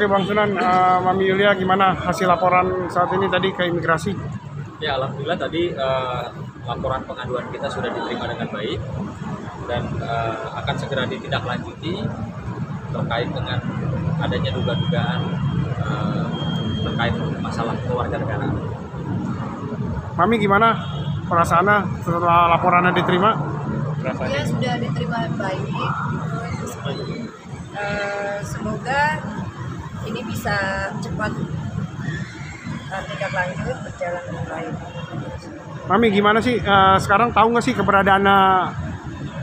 Oke Bang Sunan, Mami Yulia gimana hasil laporan saat ini tadi ke imigrasi? Ya, alhamdulillah tadi laporan pengaduan kita sudah diterima dengan baik dan akan segera ditindaklanjuti terkait dengan adanya dugaan terkait masalah kewarganegaraan. Mami gimana perasaannya setelah laporannya diterima? Ya sudah diterima baik. Semoga ini bisa cepat tindak lanjut berjalan dengan baik. Mami gimana sih sekarang, tahu nggak sih keberadaan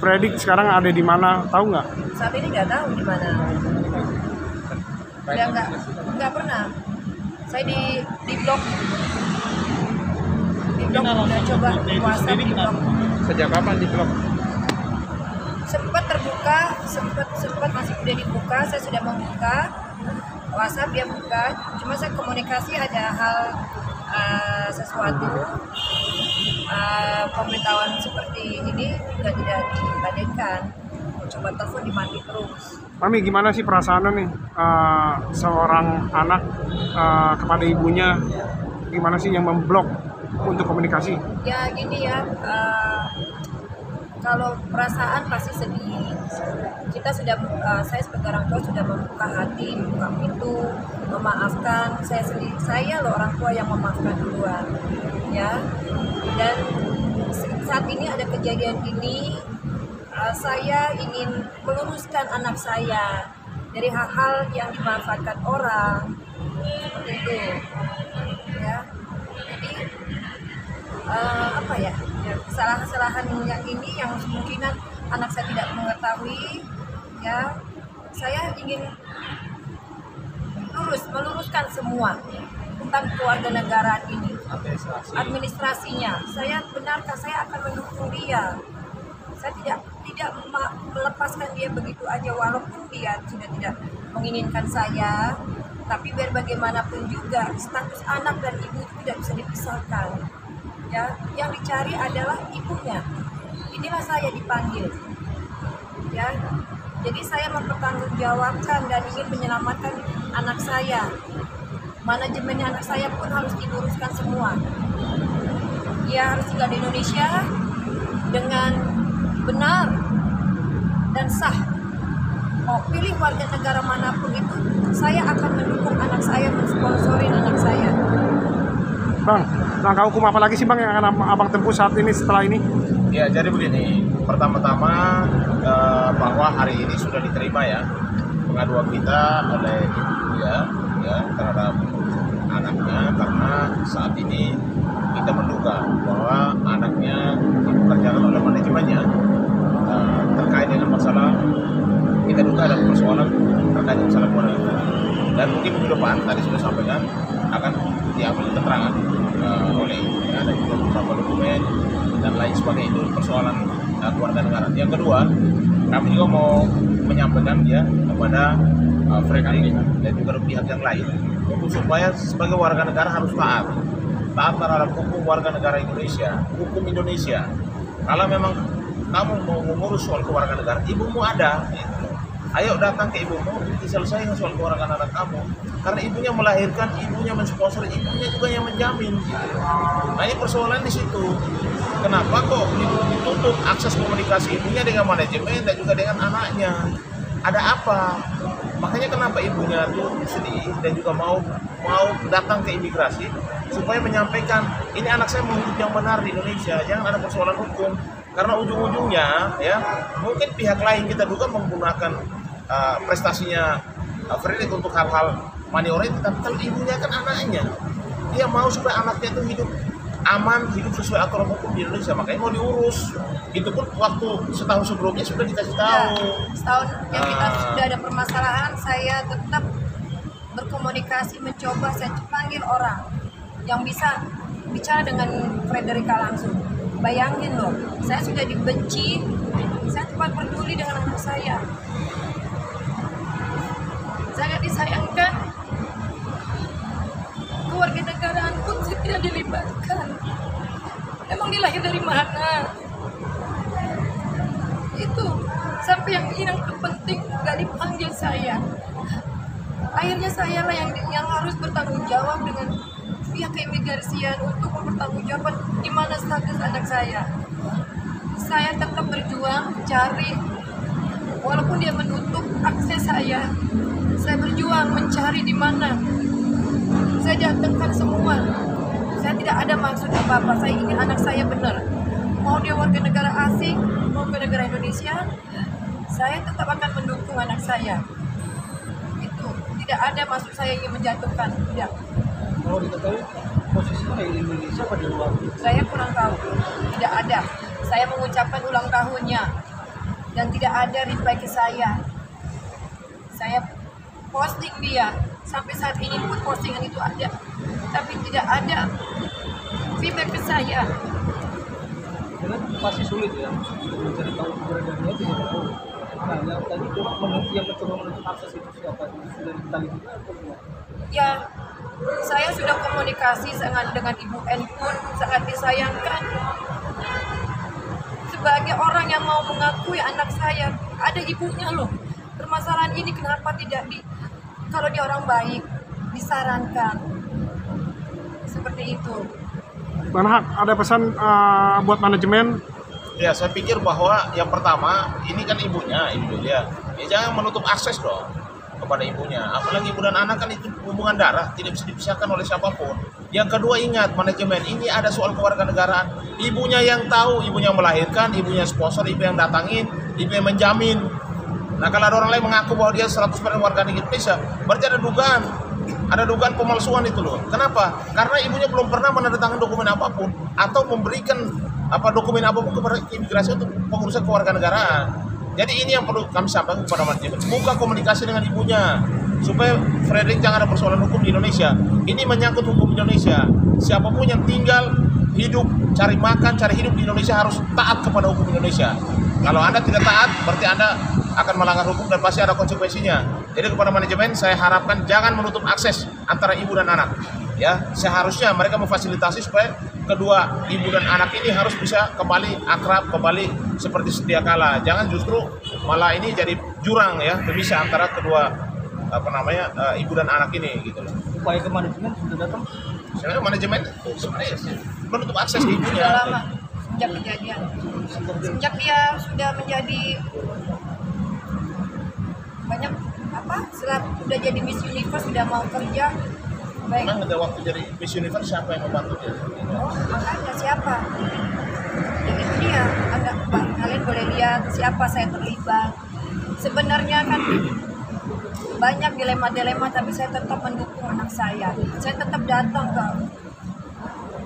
Fredrik sekarang ada di mana, tahu nggak? Saat ini nggak tahu di mana. Udah nggak pernah. Saya di blok. Di blok udah coba WhatsApp di blok. Sejak kapan di blok? Sempat terbuka, sempat masih udah dibuka, saya sudah membuka WhatsApp, dia buka, cuma saya komunikasi ada hal sesuatu pemberitahuan seperti ini juga tidak diladenkan, coba telepon dimati terus. Mami gimana sih perasaannya nih seorang anak kepada ibunya, gimana sih yang memblok untuk komunikasi? Ya gini ya, kalau perasaan pasti sedih. Kita sudah, saya sebagai orang tua sudah membuka hati, membuka pintu, memaafkan. Saya loh orang tua yang memaafkan duluan, ya. Dan saat ini ada kejadian ini, saya ingin meluruskan anak saya dari hal-hal yang dimanfaatkan orang, seperti itu, ya. Jadi apa ya? Kesalahan-kesalahan yang ini yang kemungkinan anak saya tidak mengetahui, ya saya ingin meluruskan semua tentang kewarganegaraan ini, administrasinya. Saya benarkan, saya akan mendukung dia. Saya tidak melepaskan dia begitu aja walaupun dia sudah tidak menginginkan saya, tapi biar bagaimanapun juga status anak dan ibu itu tidak bisa dipisahkan. Ya, yang dicari adalah ibunya. Inilah saya dipanggil. Ya, jadi saya mempertanggungjawabkan dan ingin menyelamatkan anak saya. Manajemennya anak saya pun harus diluruskan semua. Dia harus tinggal di Indonesia dengan benar dan sah. Mau pilih warga negara manapun itu, saya akan mendukung anak saya, mensponsorin anak saya. Bang, langkah hukum apa lagi sih Bang yang akan Abang tempuh saat ini setelah ini? Ya, jadi begini, pertama-tama bahwa hari ini sudah diterima ya pengaduan kita oleh ibu ya terhadap anaknya, karena saat ini kita menduga bahwa anaknya dipekerjakan oleh manajemennya terkait dengan masalah, kita duga ada persoalan terkait dengan masalah keluarga. Dan mungkin minggu depan tadi sudah sampaikan akan diambil keterangan oleh ada juga beberapa dokumen dan lain sebagainya, itu persoalan keluarga negara. Yang kedua, kami juga mau menyampaikan ya kepada Fredrik dan juga pihak yang lain untuk supaya sebagai warga negara harus taat terhadap hukum warga negara Indonesia, hukum Indonesia. Kalau memang kamu mau mengurus soal kewarganegaraan, ibumu ada, ayo datang ke ibumu, diselesaikan soal kewarganegaraan kamu. Karena ibunya melahirkan, ibunya mensponsor, ibunya juga yang menjamin. Nah, ini persoalan di situ. Kenapa kok ditutup akses komunikasi ibunya dengan manajemen dan juga dengan anaknya? Ada apa? Makanya kenapa ibunya tuh sedih dan juga mau datang ke imigrasi supaya menyampaikan ini anak saya mau hidup yang benar di Indonesia, jangan ada persoalan hukum. Karena ujung-ujungnya ya mungkin pihak lain kita juga menggunakan prestasinya Fredrik untuk hal-hal money oriented, tapi kalau ibunya kan anaknya, dia mau supaya anaknya itu hidup aman, hidup sesuai aturan hukum di Indonesia, makanya mau diurus. Itu pun waktu setahun sebelumnya sudah dikasih tahu. Ya, setahun yang kita sudah ada permasalahan, saya tetap berkomunikasi, mencoba saya panggil orang yang bisa bicara dengan Fredrika langsung. Bayangin loh, saya sudah dibenci, saya cepat peduli dengan anak saya. Sangat disayangkan, kewarganegaraan pun tidak dilibatkan. Emang dilahir dari mana? Itu sampai yang terpenting gak dipanggil saya. Akhirnya saya lah yang harus bertanggung jawab dengan pihak keimigrasian untuk mempertanggungjawabkan di mana status anak saya. Saya tetap berjuang cari, walaupun dia menutup akses saya berjuang mencari di mana. Saya datangkan semua. Saya tidak ada maksud apa-apa. Saya ingin anak saya benar. Mau dia warga negara asing, mau ke negara Indonesia, saya tetap akan mendukung anak saya. Itu tidak ada maksud saya ingin menjatuhkan. Tidak. Kalau diketahui posisinya di Indonesia pada luar. Saya kurang tahu. Tidak ada. Saya mengucapkan ulang tahunnya dan tidak ada reply ke saya. Saya posting dia sampai saat ini pun postingan itu ada, tapi tidak ada feedback ke saya. Karena masih sulit ya mencari tahu keberadaannya, tidak tahu. Nah, yang tadi cuma yang mencoba menutup akses itu siapa? Sudah diketahui juga atau tidak? Ya, saya sudah komunikasi dengan Ibu N pun sangat disayangkan. Sebagai orang yang mau mengakui anak saya, ada ibunya loh. Permasalahan ini kenapa tidak kalau dia orang baik, disarankan. Seperti itu. Bang Hak, ada pesan buat manajemen? Ya, saya pikir bahwa yang pertama, ini kan ibunya, ibu dia. Ya, jangan menutup akses dong kepada ibunya. Apalagi ibu dan anak kan itu hubungan darah, tidak bisa dipisahkan oleh siapapun. Yang kedua, ingat manajemen, ini ada soal kewarganegaraan. Ibunya yang tahu, ibunya yang melahirkan, ibunya sponsor, ibu yang datangin, ibu yang menjamin. Nah, kalau ada orang lain mengaku bahwa dia 100% warga negara Indonesia, berarti ada dugaan pemalsuan itu loh. Kenapa? Karena ibunya belum pernah menandatangani dokumen apapun atau memberikan dokumen apapun kepada imigrasi untuk pengurusan kewarganegaraan. Jadi ini yang perlu kami sampaikan kepada manajemen. Buka komunikasi dengan ibunya supaya Frederick jangan ada persoalan hukum di Indonesia. Ini menyangkut hukum Indonesia. Siapapun yang tinggal, hidup, cari makan, cari hidup di Indonesia harus taat kepada hukum Indonesia. Kalau Anda tidak taat, berarti Anda akan melanggar hukum dan pasti ada konsekuensinya. Jadi kepada manajemen saya harapkan jangan menutup akses antara ibu dan anak. Ya, seharusnya mereka memfasilitasi supaya kedua ibu dan anak ini harus bisa kembali akrab, kembali seperti sedia kala. Jangan justru malah ini jadi jurang ya, pemisah antara kedua ibu dan anak ini gitu loh. Upaya ke manajemen sudah datang. Sebenarnya manajemen sebenarnya menutup akses ke ibunya. Sudah lama sejak kejadian. Sejak dia sudah menjadi banyak sudah jadi Miss Universe, sudah mau kerja. Baik. Memang ada waktu jadi Miss Universe siapa yang membantu dia? Oh, makanya siapa? Ya itu dia. Kalian boleh lihat siapa saya terlibat. Sebenarnya kan banyak dilema-dilema, tapi saya tetap mendukung anak saya. Saya tetap datang ke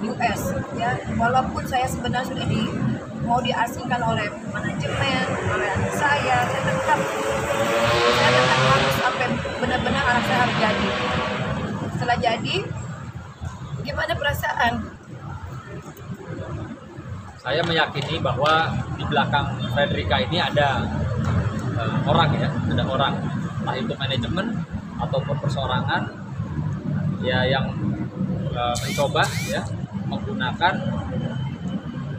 US, ya. Walaupun saya sebenarnya sudah mau diasingkan oleh manajemen, oleh anak saya tetap harus sampai benar-benar anak saya harus jadi. Setelah jadi, gimana perasaan? Saya meyakini bahwa di belakang Frederica ini ada orang, entah itu manajemen ataupun perseorangan ya yang mencoba ya menggunakan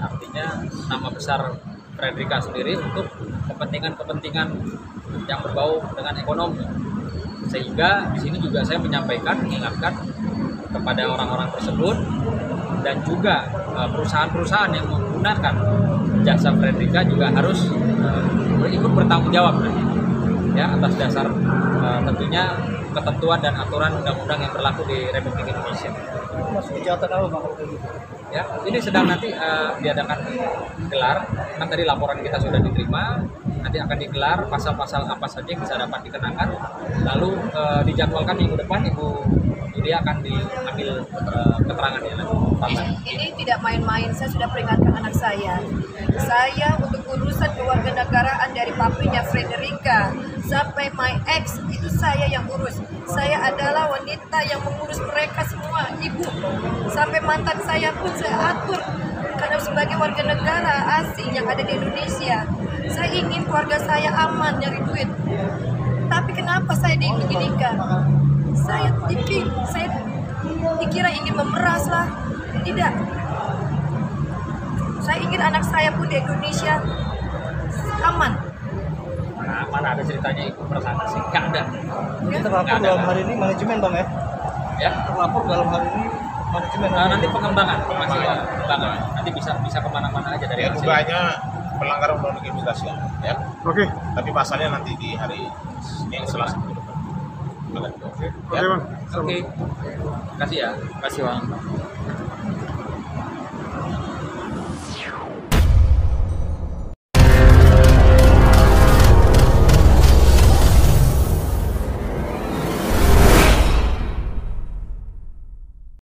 artinya nama besar Frederica sendiri untuk kepentingan-kepentingan yang berbau dengan ekonomi. Sehingga di sini juga saya mengingatkan kepada orang-orang tersebut dan juga perusahaan-perusahaan yang menggunakan jasa Frederica juga harus ikut bertanggung jawab ya atas dasar tentunya ketentuan dan aturan undang-undang yang berlaku di Republik Indonesia. Masuk kejahatan apa Bang? Ya, ini sedang nanti diadakan gelar. Kan tadi laporan kita sudah diterima, nanti akan digelar pasal-pasal apa saja yang bisa dapat dikenakan. Lalu dijadwalkan minggu depan Ibu Lydia akan diambil keterangannya nanti. Ini tidak main-main. Saya sudah peringatkan anak saya. Saya untuk urusan kewarganegaraan dari papinya Frederica sampai my ex itu saya yang urus. Saya adalah wanita yang mengurus mereka semua, ibu. Sampai mantan saya pun saya atur. Karena sebagai warga negara asing yang ada di Indonesia, saya ingin keluarga saya aman nyari duit. Tapi kenapa saya beginikan? Saya dikira ingin memeras lah. Tidak. Saya ingin anak saya pun di Indonesia aman. mana ada ceritanya ikut bersama sih, nggak ada. Ini Nggak terlapor ada. dalam hari ini manajemen bang ya? Ya. Terlapor dalam hari ini manajemen. Nanti pengembangan masih pengembangan, nanti bisa kemana-mana aja dari Ya hasil. dugaannya pelanggaran undang-undang imigrasi ya. Oke, Tapi pasalnya nanti di hari Senin Selasa. oke Bang. Oke, kasih ya, kasih Bang.